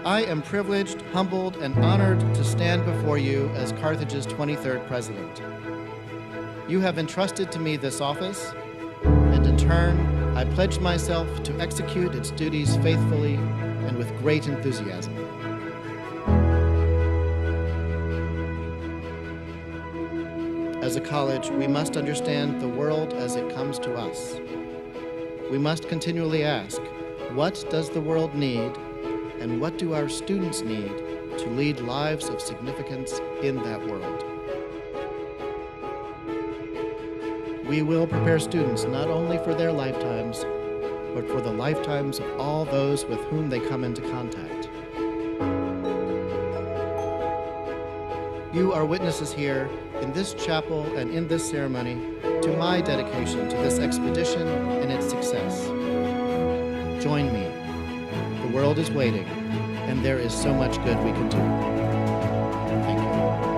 I am privileged, humbled, and honored to stand before you as Carthage's 23rd president. You have entrusted to me this office, and in turn, I pledge myself to execute its duties faithfully and with great enthusiasm. As a college, we must understand the world as it comes to us. We must continually ask, what does the world need, and what do our students need to lead lives of significance in that world? We will prepare students not only for their lifetimes, but for the lifetimes of all those with whom they come into contact. You are witnesses here in this chapel and in this ceremony to my dedication to this expedition and its success. Join me. The world is waiting, and there is so much good we can do. Thank you.